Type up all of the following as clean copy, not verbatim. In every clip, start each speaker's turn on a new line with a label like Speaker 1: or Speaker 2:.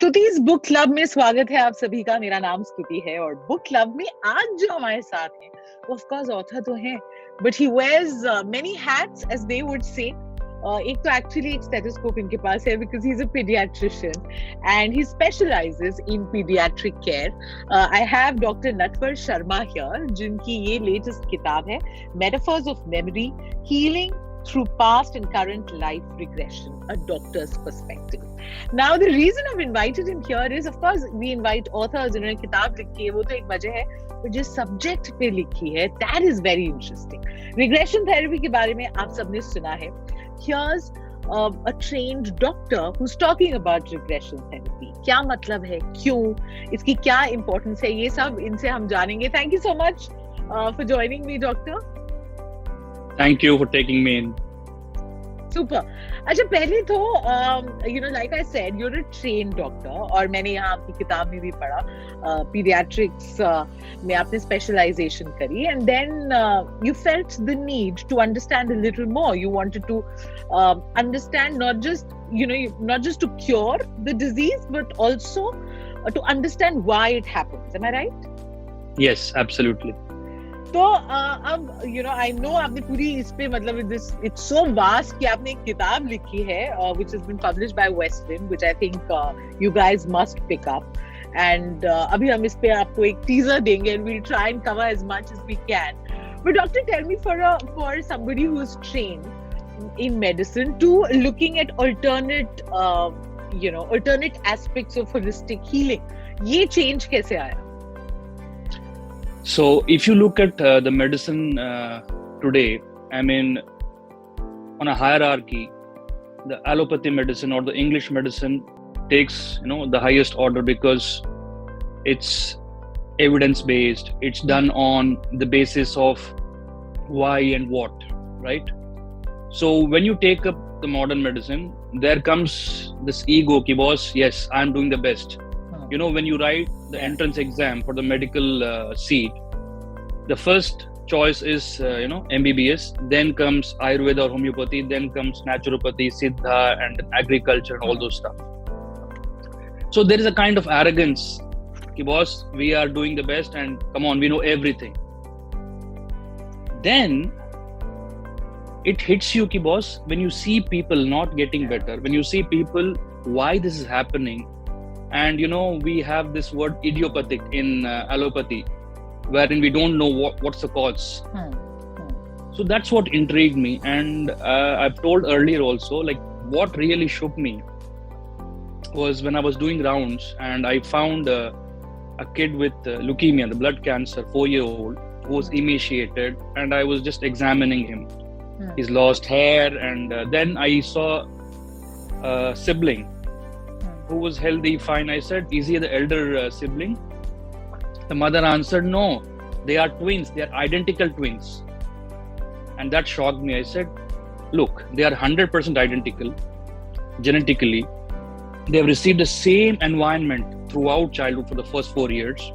Speaker 1: Stuti's book club में स्वागत है आप सभी का। मेरा नाम स्तुति है और बुक क्लब में आज जो हमारे साथ हैं वो ऑफ कोर्स ऑथर तो हैं, but he wears many hats as they would say. एक तो एक्चुअली एक स्टेथोस्कोप इनके पास है because he is a paediatrician and he specialises in paediatric care. I have doctor Natwar Sharma here, जिनकी ये लेटेस्ट किताब है metaphors of memory, healing through past and current life regression, a doctor's perspective. Now, the reason I've invited him here is, of course, we invite authors. जिन्होंने किताब लिखी है वो तो एक वजह है, पर जिस सब्जेक्ट पे लिखी है that is very interesting. Regression therapy के बारे में आप सबने सुना है. Here's a trained doctor who's talking about regression therapy. क्या मतलब है, क्यों, इसकी क्या importance है, ये सब इनसे हम जानेंगे. Thank you so much for joining me, doctor.
Speaker 2: Thank you for taking me in.
Speaker 1: Super. अच्छा, पहले तो like I said, you're a trained doctor और मैंने यहाँ आपकी किताब में भी पढ़ा, pediatrics में आपने specialization करी, and then you felt the need to understand a little more. You wanted to understand not just to cure the disease, but also to understand why it happens. Am I right?
Speaker 2: Yes, absolutely.
Speaker 1: तो अब I know आपने पूरी इस पे मतलब it's so vast कि आपने एक किताब लिखी है which has been published by Western, which I think you guys must pick up, and अभी हम इस पे आपको एक teaser देंगे and we'll try and cover as much as we can. But doctor, tell me, for somebody who's trained in medicine to looking at alternate aspects of holistic healing, ये change कैसे आया?
Speaker 2: So, if you look at the medicine today, I mean, on a hierarchy, the allopathy medicine or the English medicine takes, the highest order because it's evidence-based. It's done on the basis of why and what, right? So, when you take up the modern medicine, there comes this ego, ki boss, yes, I'm doing the best. When you write the entrance exam for the medical seat, the first choice is, MBBS, then comes Ayurveda or homeopathy, then comes naturopathy, Siddha, and agriculture and all those stuff. So there is a kind of arrogance, ki boss, we are doing the best and come on, we know everything. Then it hits you, ki boss, when you see people not getting better, when you see people, why this is happening. And we have this word idiopathic in allopathy, wherein we don't know what's the cause. So that's what intrigued me, and I've told earlier also, like what really shook me was when I was doing rounds and I found a kid with leukemia, the blood cancer, 4-year-old, who was emaciated, and I was just examining him. He's lost hair, and then I saw a sibling who was healthy, fine. I said, is he the elder sibling? The mother answered, no, they are twins. They are identical twins. And that shocked me. I said, look, they are 100% identical genetically. They have received the same environment throughout childhood for the first 4 years.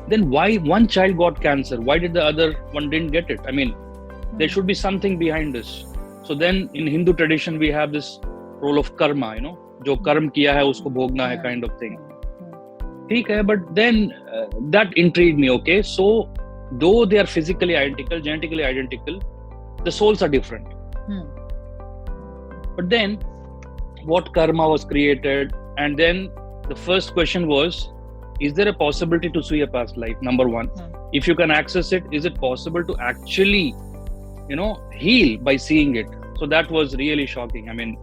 Speaker 2: Then why one child got cancer? Why did the other one didn't get it? I mean, there should be something behind this. So then in Hindu tradition, we have this role of karma, जो कर्म किया है उसको भोगना है, kind of thing. ठीक है, but then that intrigued me. Okay, so though they are physically identical, genetically identical, the souls are different. But then what karma was created, and then the first question was, is there a possibility to see a past life? Number one, if you can access it, is it possible to actually heal by seeing it? So that was really shocking. I mean,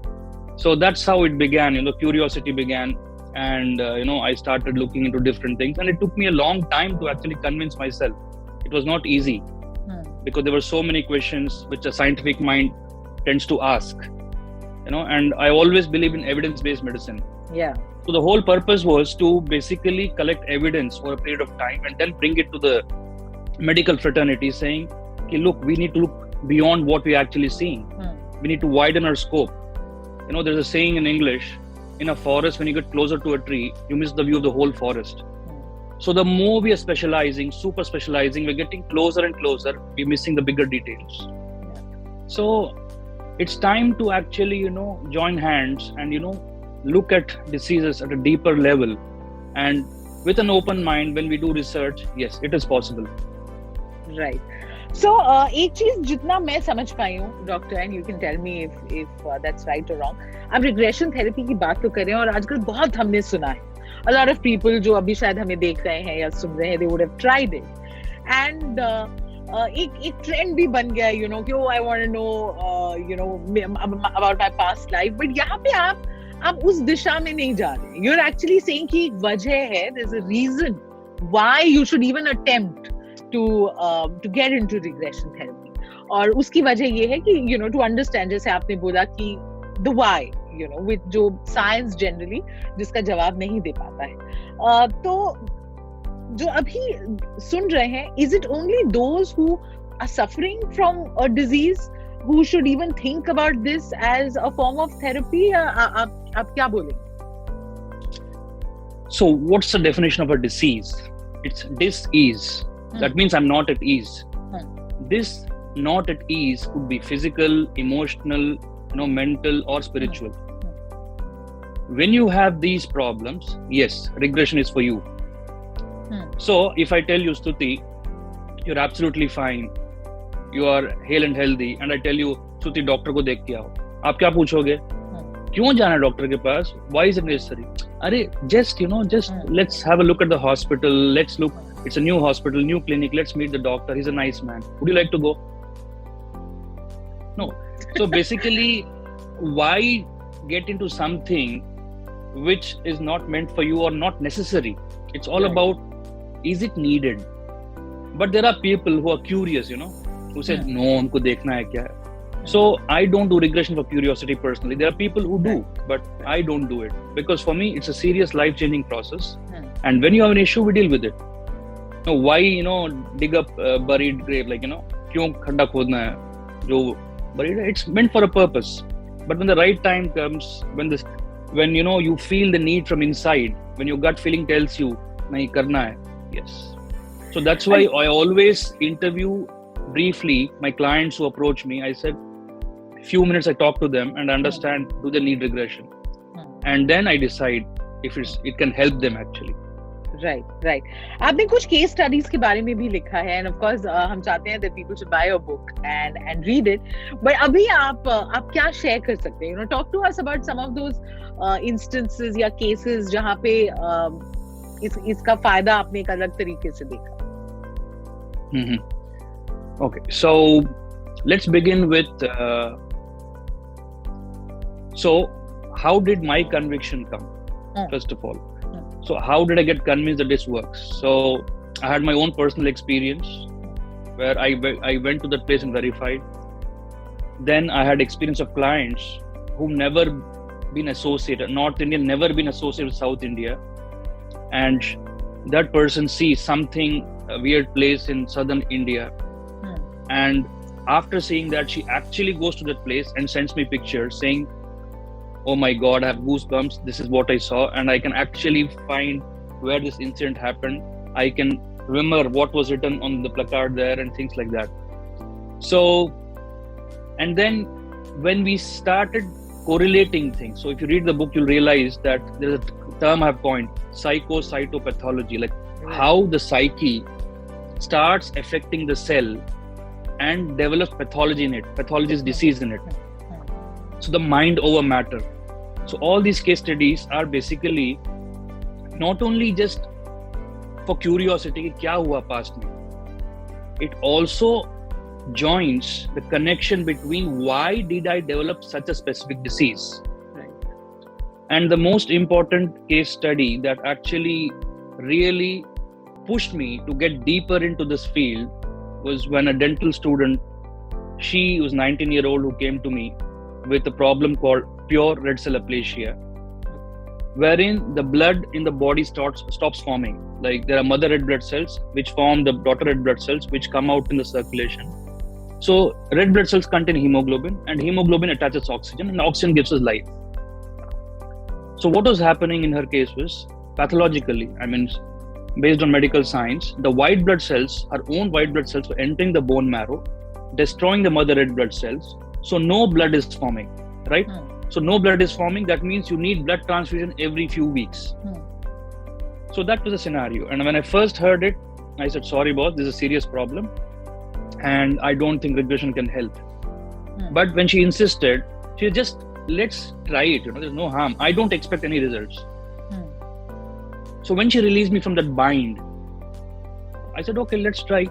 Speaker 2: so that's how it began, curiosity began, and I started looking into different things, and it took me a long time to actually convince myself. It was not easy because there were so many questions which a scientific mind tends to ask, and I always believe in evidence-based medicine.
Speaker 1: Yeah.
Speaker 2: So the whole purpose was to basically collect evidence for a period of time and then bring it to the medical fraternity saying, okay, look, we need to look beyond what we're actually seeing. We need to widen our scope. There's a saying in English, in a forest, when you get closer to a tree, you miss the view of the whole forest. So the more we are specializing, super specializing, we're getting closer and closer, we're missing the bigger details. So it's time to actually, join hands and, look at diseases at a deeper level, and with an open mind, when we do research, yes, it is possible.
Speaker 1: Right. So एक चीज जितना मैं समझ पाई हूँ doctor, and you can tell me if that's right or wrong, आप regression therapy की बात तो कर रहे हैं और आजकल बहुत हमने सुना है, a lot of people जो अभी शायद हमें देख रहे हैं या सुन रहे हैं, they would have tried it, and एक ट्रेंड भी बन गया, यू नो, कि I want to know you know about my past life, but यहाँ पे आप उस दिशा में नहीं जा रहे, यू आर एक्चुअली सेइंग कि एक वजह है, there is a reason why you should even attempt to get into regression therapy, और उसकी वजह ये है कि you know to understand, जैसे आपने बोला कि the why, you know, with जो science generally जिसका जवाब नहीं दे पाता है, तो जो अभी सुन रहे हैं, is it only those who are suffering from a disease who should even think about this as a form of therapy? आप क्या बोलेंगे?
Speaker 2: So what's the definition of a disease? It's dis-ease. That means I'm not at ease. This not at ease could be physical, emotional, you know, mental or spiritual. When you have these problems, yes, regression is for you. So if I tell you, Stutee, you're absolutely fine, you are hale and healthy, and I tell you, Stutee, doctor को देख के आओ, आप क्या पूछोगे? क्यों जाना है डॉक्टर के पास? Why is it necessary? अरे just let's have a look at the hospital, let's look, it's a new hospital, new clinic, let's meet the doctor, he's a nice man, would you like to go? No. So basically, why get into something which is not meant for you or not necessary? It's all about, is it needed? But there are people who are curious, you know, who say, no, उनको देखना है क्या है. So I don't do regression for curiosity personally. There are people who do, but I don't do it because for me it's a serious life-changing process. And when you have an issue, we deal with it. No, why, you know, dig up a buried grave, like, you know, क्यों खड्डा खोदना है जो buried है? It's meant for a purpose. But when the right time comes, when you know you feel the need from inside, when your gut feeling tells you नहीं करना है, yes. So that's why I always interview briefly my clients who approach me. I said, few minutes I talk to them and understand, do they need regression? And then I decide if it can help them actually.
Speaker 1: Right. आपने कुछ case studies के बारे में भी लिखा है, end of course हम चाहते हैं that people should buy your book and read it. But अभी आप क्या शेयर कर सकते हैं? You know, talk to us about some of those instances या cases जहाँ पे इसका फायदा आपने एक अलग तरीके से देखा.
Speaker 2: Okay, so let's begin with so how did my conviction come? First of all, so how did I get convinced that this works? So I had my own personal experience where I went to that place and verified. Then I had experience of clients who've never been associated, North Indian, never been associated with South India, and that person sees something, a weird place in southern India, and after seeing that, she actually goes to that place and sends me pictures saying, oh my God, I have goosebumps, this is what I saw, and I can actually find where this incident happened. I can remember what was written on the placard there and things like that. So, and then when we started correlating things, so if you read the book, you'll realize that there's a term I've coined, psychocytopathology, like how the psyche starts affecting the cell and develops pathology in it. Pathology is disease in it. So the mind over matter. So all these case studies are basically not only just for curiosity, kya hua past mein. It also joins the connection between why did I develop such a specific disease.
Speaker 1: Right.
Speaker 2: And the most important case study that actually really pushed me to get deeper into this field was when a dental student, she was 19-year-old, who came to me with a problem called pure red cell aplasia, wherein the blood in the body stops forming. Like there are mother red blood cells which form the daughter red blood cells which come out in the circulation. So red blood cells contain hemoglobin, and hemoglobin attaches oxygen, and oxygen gives us life. So what was happening in her case was, pathologically, I mean, based on medical science, the white blood cells, her own white blood cells, were entering the bone marrow, destroying the mother red blood cells. So no blood is forming, right? So no blood is forming. That means you need blood transfusion every few weeks. So that was the scenario. And when I first heard it, I said, sorry, boss, this is a serious problem. And I don't think regression can help. But when she insisted, she just, let's try it. There's no harm. I don't expect any results. So when she released me from that bind, I said, okay, let's try.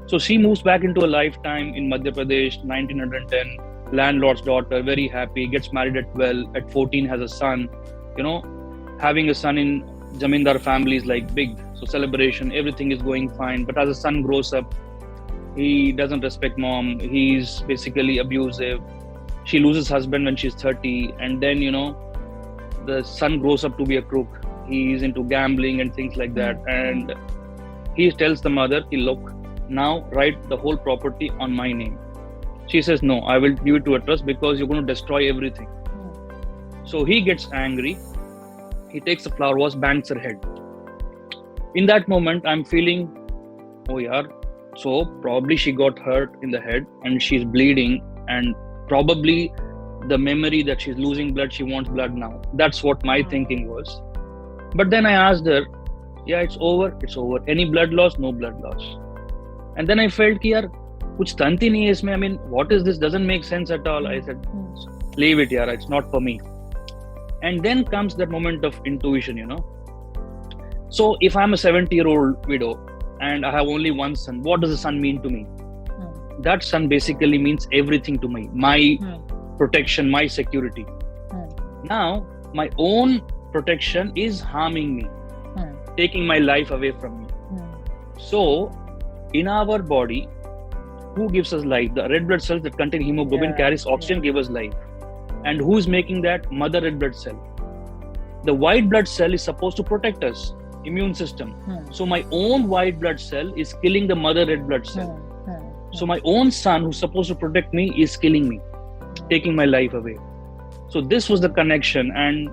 Speaker 2: So she moves back into a lifetime in Madhya Pradesh, 1910, landlord's daughter, very happy, gets married at 12, at 14 has a son. Having a son in Zamindar family is like big. So celebration, everything is going fine. But as the son grows up, he doesn't respect mom. He's basically abusive. She loses husband when she's 30. And then, the son grows up to be a crook. He's into gambling and things like that. And he tells the mother, look, now write the whole property on my name. She says, no, I will give it to a trust because you're going to destroy everything. So he gets angry. He takes a flower vase, bangs her head. In that moment, I'm feeling, oh yeah, so probably she got hurt in the head and she's bleeding, and probably the memory that she's losing blood, she wants blood now. That's what my thinking was. But then I asked her, yeah, it's over. Any blood loss? No blood loss. And then I felt, yaar, kuch tanti nahi hai isme. I mean, what is this? Doesn't make sense at all. I said, leave it, yaar. It's not for me. And then comes that moment of intuition, So if I'm a 70-year-old widow and I have only one son, what does the son mean to me? That son basically means everything to me. My protection, my security. Now, my own protection is harming me, taking my life away from me. So, in our body, who gives us life? The red blood cells that contain hemoglobin carries oxygen, give us life. And who is making that? Mother red blood cell. The white blood cell is supposed to protect us, immune system. So my own white blood cell is killing the mother red blood cell. So my own son, who's supposed to protect me, is killing me, taking my life away. So this was the connection. And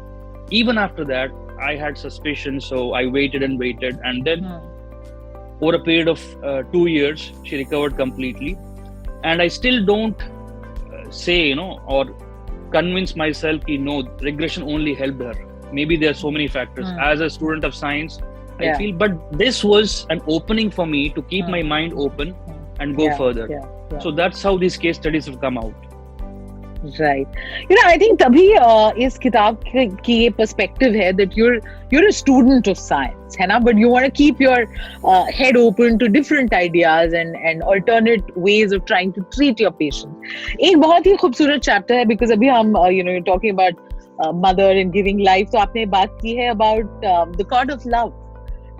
Speaker 2: even after that, I had suspicion. So I waited. And then over a period of 2 years, she recovered completely. And I still don't say, or convince myself, no, regression only helped her. Maybe there are so many factors. As a student of science, I feel, but this was an opening for me to keep my mind open and go further. So that's how these case studies have come out.
Speaker 1: Right. I think तभी इस किताब की ये perspective है that you're a student of science, है ना? But you want to keep your head open to different ideas and alternate ways of trying to treat your patient. एक बहुत ही खूबसूरत chapter है because अभी हम you're talking about mother and giving life. तो आपने बात की है about the cord of love.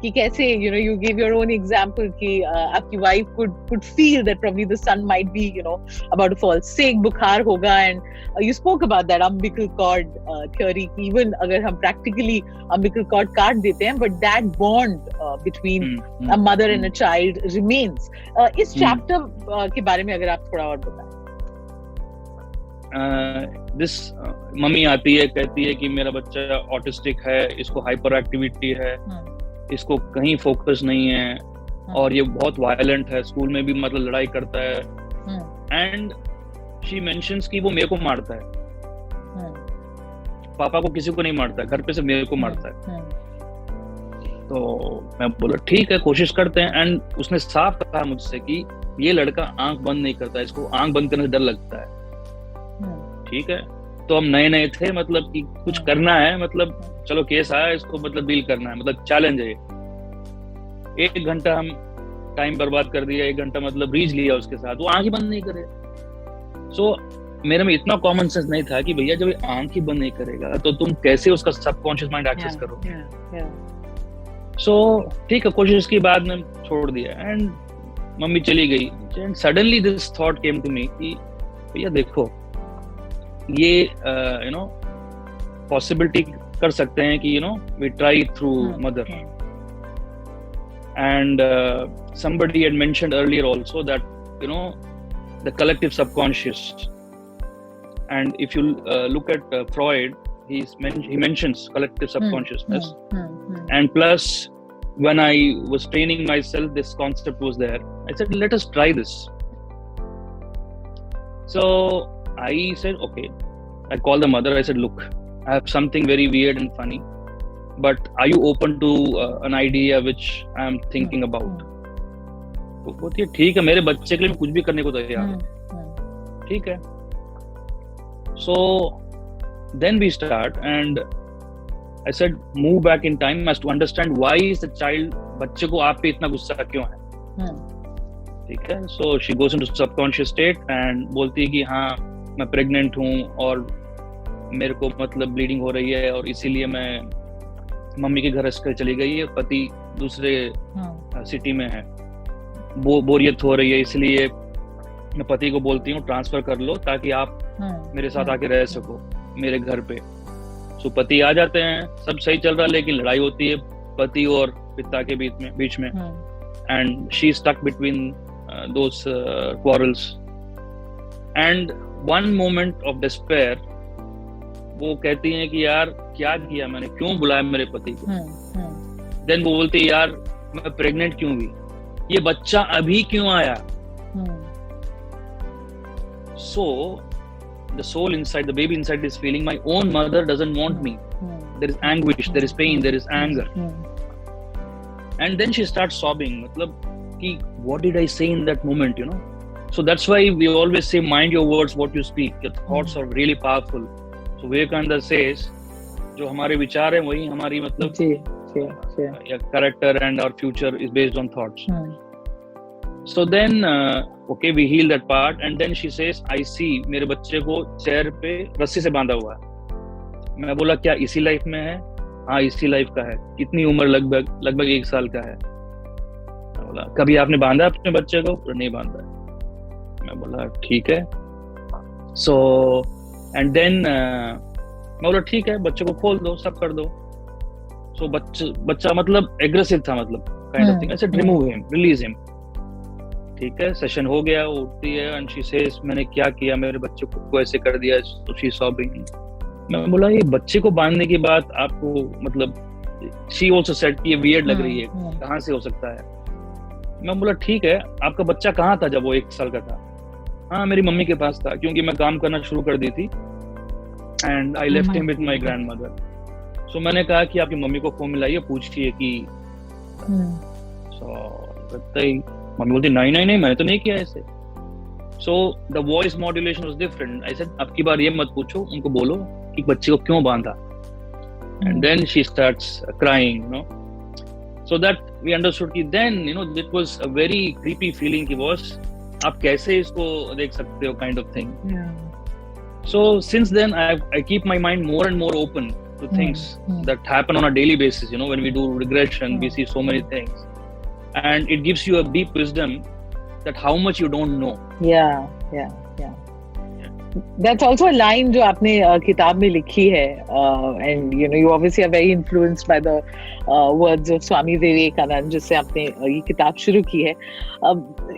Speaker 1: कि कैसे you gave your own example कि आपकी wife could feel that probably the son might be about to fall sick, बुखार होगा, and you spoke about that umbilical cord theory कि even अगर हम practically umbilical cord काट देते हैं, but that bond between a mother and a child remains. इस chapter के बारे में अगर आप थोड़ा और बताएं.
Speaker 2: This मम्मी आती है, कहती है कि मेरा बच्चा ऑटिस्टिक है, इसको हाइपर एक्टिविटी है, इसको कहीं फोकस नहीं है और ये बहुत वायलेंट है, स्कूल में भी मतलब लड़ाई करता है. एंड शी मेंशंस कि वो मेरे को मारता है, पापा को किसी को नहीं मारता है, घर पे से मेरे को मारता है. तो मैं बोला ठीक है, कोशिश करते हैं. एंड उसने साफ कहा मुझसे कि ये लड़का आंख बंद नहीं करता, इसको आंख बंद करने से डर लगता है. ठीक है, तो हम नए थे, मतलब कि कुछ करना है, मतलब चलो केस आया, इसको मतलब डील करना है, मतलब चैलेंज है. 1 घंटा हम टाइम बर्बाद कर दिया, 1 घंटा मतलब रीच लिया उसके साथ, वो आंख ही बंद नहीं करे. सो मेरे में इतना कॉमन सेंस नहीं था कि भैया जब आंख ही बंद नहीं करेगा तो तुम कैसे उसका सबकॉन्शियस माइंड एक्सेस करो. सो ठीक है, कोशिश की बाद में छोड़ दिया. एंड मम्मी चली गई. And suddenly this thought came to me कि भैया देखो, ये पॉसिबिलिटी कर सकते हैं कि we try through mother. And somebody had mentioned earlier also that the collective subconscious, and if you look at Freud, he mentions collective subconsciousness. And plus when I was training myself, this concept was there. I said, let us try this. So I said, okay, I called the mother. I said, look, I have something very weird and funny, but are you open to an idea which I am thinking about? तो बोलती है ठीक है, मेरे बच्चे के लिए कुछ भी करने को तैयार हूँ, ठीक है. So then we start and I said move back in time as to understand why is the child, बच्चे को आप पे इतना गुस्सा क्यों है, ठीक है. So she goes into subconscious state and बोलती है कि हाँ मैं प्रेग्नेंट हूँ और मेरे को मतलब ब्लीडिंग हो रही है और इसीलिए मैं मम्मी के घर अस्कर चली गई है, पति दूसरे सिटी में है, बोरियत हो रही है, इसलिए मैं पति को बोलती हूँ ट्रांसफर कर लो ताकि आप मेरे साथ आके रह सको मेरे घर पे. सो पति आ जाते हैं, सब सही चल रहा है, लेकिन लड़ाई होती है पति और पिता के बीच में and she stuck between those quarrels and one moment of despair वो कहती हैं कि यार क्या किया मैंने, क्यों बुलाया मेरे पति को. देन वो बोलती है यार मैं प्रेग्नेंट क्यों हुई, ये बच्चा अभी क्यों आया. So the soul inside, the baby inside is feeling my own mother doesn't want me. There is anguish, there is pain, there is anger. And then she starts sobbing. Matlab ki what did I say in that moment, you know? So that's why we always say mind your words, what you speak. Your thoughts are really powerful. So Vivekananda says जो हमारे विचार हैं वही हमारी मतलब या character and our future is based on thoughts. So then okay we heal that part and then she says I see मेरे बच्चे को चेयर पे रस्सी से बांधा हुआ है. मैं बोला क्या इसी लाइफ में है? हाँ इसी लाइफ का है. कितनी उम्र? लगभग 1 साल का है. मैं बोला कभी आपने बांधा अपने बच्चे को? नहीं बांधा है. मैं बोला ठीक है. So and then मैं बोला ठीक है बच्चे को खोल दो, सब कर दो. So बच्चा मतलब एग्रेसिव था, मतलब kind of thing. I said remove him, release him. ठीक है, सेशन हो गया, वो उठती है एंड शी सेज मैंने क्या किया, मेरे बच्चे को ऐसे कर दिया. तो शी सॉबिंग. मैं बोला ये बच्चे को बांधने की बात आपको मतलब शी आल्सो सेड कि ये वियर्ड लग रही है, कहाँ से हो सकता है. मैं बोला ठीक है आपका बच्चा कहाँ था जब वो 1 साल का था? हाँ मेरी मम्मी के पास था क्योंकि मैं काम करना शुरू कर दी थी and I left him with my grandmother. So मैंने कहा कि आपकी मम्मी को फोन मिलाइए, पूछिए कि मम्मी बोलती नहीं मैंने तो नहीं किया ऐसे. So the voice modulation was different. I said अब की बार ये मत पूछो, उनको बोलो कि बच्चे को क्यों बांधा. And then she starts crying, you know. So that we understood कि then you know it was a very creepy feeling कि बॉस आप कैसे इसको देख सकते हो kind of thing. So since then I keep my mind more and more open to things that happen on a daily basis. You know, when we do regression, we see so many things. And it gives you a deep wisdom that how much you don't know.
Speaker 1: Yeah. That's also a line जो आपने किताब में लिखी है, and you know you obviously are very influenced by the words of Swami Vivekananda जिससे आपने ये किताब शुरू की है.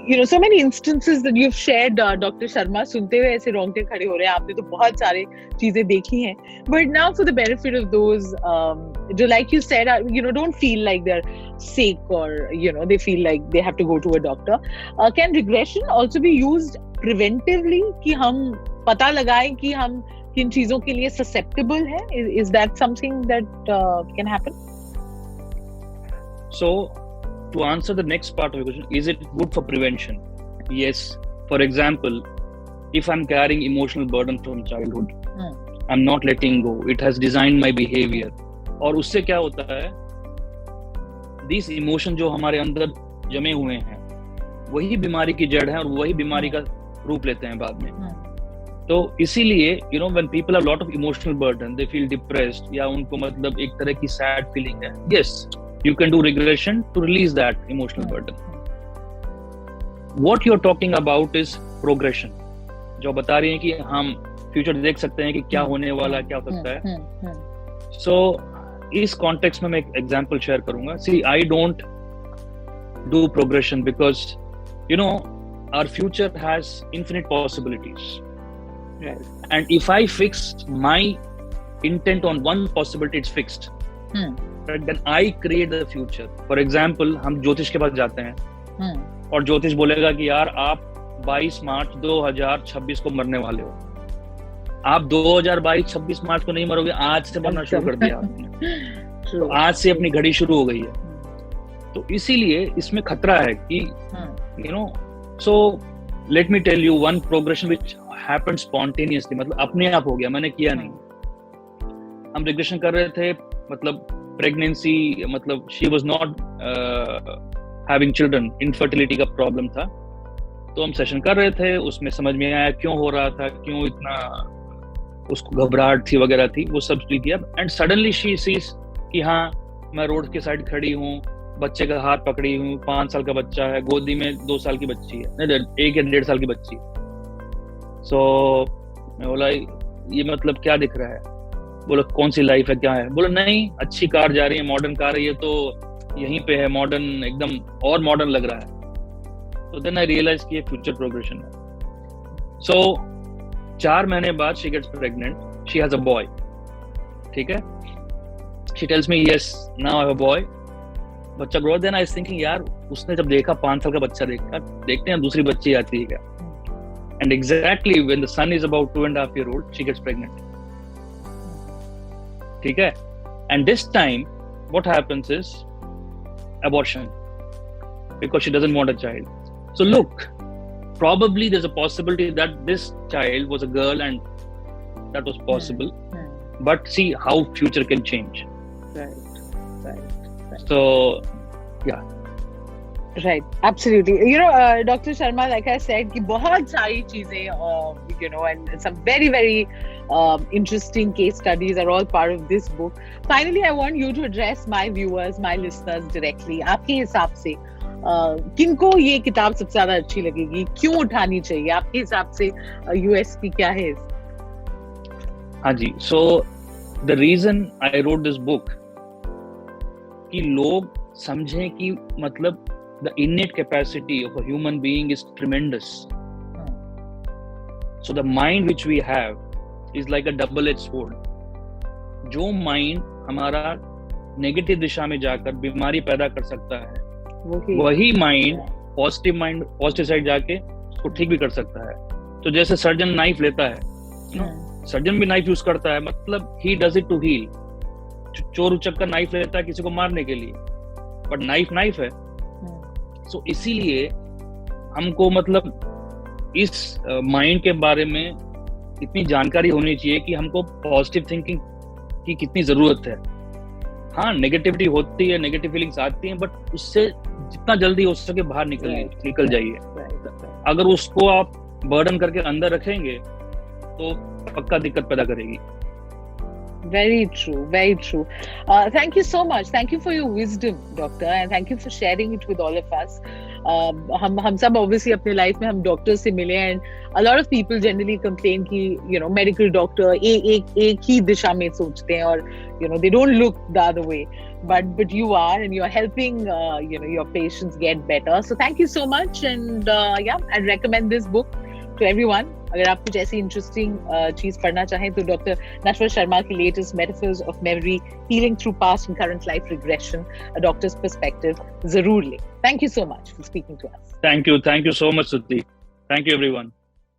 Speaker 1: You know so many instances that you've shared, Dr. Sharma, सुनते हुए ऐसे रोंगटे खड़े हो रहे हैं. आपने तो बहुत सारे चीजें देखी हैं. But now for the benefit of those जो like you said, you know don't feel like they're sick or you know they feel like they have to go to a doctor. Can regression also be used preventively कि हम पता लगाएं कि हम किन चीजों के लिए susceptible हैं? Is that something that can happen?
Speaker 2: So, to answer the next part of your question, is it good for prevention? Yes. For example, if I'm carrying emotional burden from childhood, I'm not letting go. It has designed my behavior. और उससे क्या होता है? These emotions जो हमारे अंदर जमे हुए हैं, वही बीमारी की जड़ है और वही बीमारी का रूप लेते हैं बाद में. तो इसीलिए you know when people have lot of emotional burden, they feel depressed या उनको मतलब एक तरह की sad feeling है. Yes, you can do regression to release that emotional burden. What you're talking about is progression. जो बता रही हैं कि हम फ्यूचर देख सकते हैं कि क्या होने वाला, क्या हो सकता है. So इस कॉन्टेक्स्ट में मैं एक एग्जांपल शेयर करूंगा. See, I don't do progression because you know our future has infinite possibilities. Right. And if I fix my intent on one possibility, it's fixed. Right? Then I create the future. For example, हम ज्योतिष के पास जाते हैं और ज्योतिष बोलेगा कि यार आप 22 मार्च 2026 को मरने वाले हो. आप 2022-26 मार्च को नहीं मरोगे, आज से मरना शुरू कर दिया आपने। तो आज से अपनी घड़ी शुरू हो गई है। तो इसीलिए इसमें खतरा है कि you know, so let me tell you one progression which happened spontaneously, मतलब अपने आप हो गया, मैंने किया नहीं। हम रिग्रेशन कर रहे थे, मतलब प्रेगनेंसी, मतलब she was not having children, infertility का प्रॉब्लम था। तो हम सेशन कर रहे थे, उसमें समझ में आया क्यों हो रहा था, क्यों इतना उसको घबराहट थी वगैरह थी, वो सब डील किया। एंड सडनली शी सीज कि हाँ, मैं रोड के साइड खड़ी हूँ, बच्चे का हाथ पकड़ी हूँ, 5 साल का बच्चा है, गोदी में 2 साल की बच्ची है, 1 या 1.5 साल की बच्ची है। सो मैं बोला ये मतलब क्या दिख रहा है? बोला कौन सी लाइफ है, क्या है? बोला नहीं, अच्छी कार जा रही है, मॉडर्न कार है, ये तो यहीं पे है, मॉडर्न, एकदम और मॉडर्न लग रहा है। तो देन आई रियलाइज कि ये फ्यूचर प्रोग्रेशन है। सो 4 महीने बाद she gets pregnant, she has a boy, ठीक है। She tells me yes, now I have a boy, बच्चा grow. Then I was thinking यार, उसने जब देखा 5 साल का बच्चा देखा, देखते हैं दूसरी बच्ची आती है क्या। And exactly when the son is about 2.5 years old, she gets pregnant, ठीक है। And this time what happens is abortion, because she doesn't want a child. So look, probably there's a possibility that this child was a girl and that was possible. But see how future can change.
Speaker 1: Right.
Speaker 2: So yeah.
Speaker 1: Right, absolutely. You know, Dr. Sharma, like I said, कि बहुत सारी चीजें, you know, and some very, very interesting case studies are all part of this book. Finally, I want you to address my viewers, my listeners directly. आपके हिसाब से किनको ये किताब सबसे ज्यादा अच्छी लगेगी, क्यों उठानी चाहिए आपके हिसाब से, USP क्या है?
Speaker 2: हाँ जी, so the reason I wrote this book कि लोग समझें कि मतलब the innate capacity of a human being is tremendous. So the mind which we have is like a double-edged sword. जो mind हमारा नेगेटिव दिशा में जाकर बीमारी पैदा कर सकता है, वही माइंड पॉजिटिव साइड जाके उसको ठीक भी कर सकता है। तो जैसे सर्जन नाइफ लेता है, सर्जन भी नाइफ यूज करता है, मतलब he does it to heal. चोर उचक्कर नाइफ लेता है किसी को मारने के लिए, बट नाइफ है। सो इसीलिए हमको मतलब इस माइंड के बारे में इतनी जानकारी होनी चाहिए कि हमको पॉजिटिव थिंकिंग की कितनी जरूरत है। हाँ, नेगेटिविटी होती है, नेगेटिव फीलिंग्स आती हैं, बट उससे जितना जल्दी हो सके बाहर निकल जाइए। अगर उसको आप बर्डन करके अंदर रखेंगे तो पक्का दिक्कत पैदा करेगी।
Speaker 1: Very true, very true. Thank you so much. Thank you for your wisdom, doctor, and thank you for sharing it with all of us. हम सब obviously अपने life में हम doctors से मिले, and a lot of people generally complain कि you know medical doctor एक ही दिशा में सोचते हैं, और you know they don't look the other way. But you are, and you are helping you know your patients get better. So thank you so much, and yeah, I'd recommend this book to everyone. अगर आप कुछ ऐसी interesting चीज पढ़ना चाहें तो doctor Natwar Sharma की latest metaphors of memory, healing through past and current life regression, a doctor's perspective, जरूर लें। Thank you so much for speaking to us.
Speaker 2: Thank you so much, Stutee. Thank you everyone.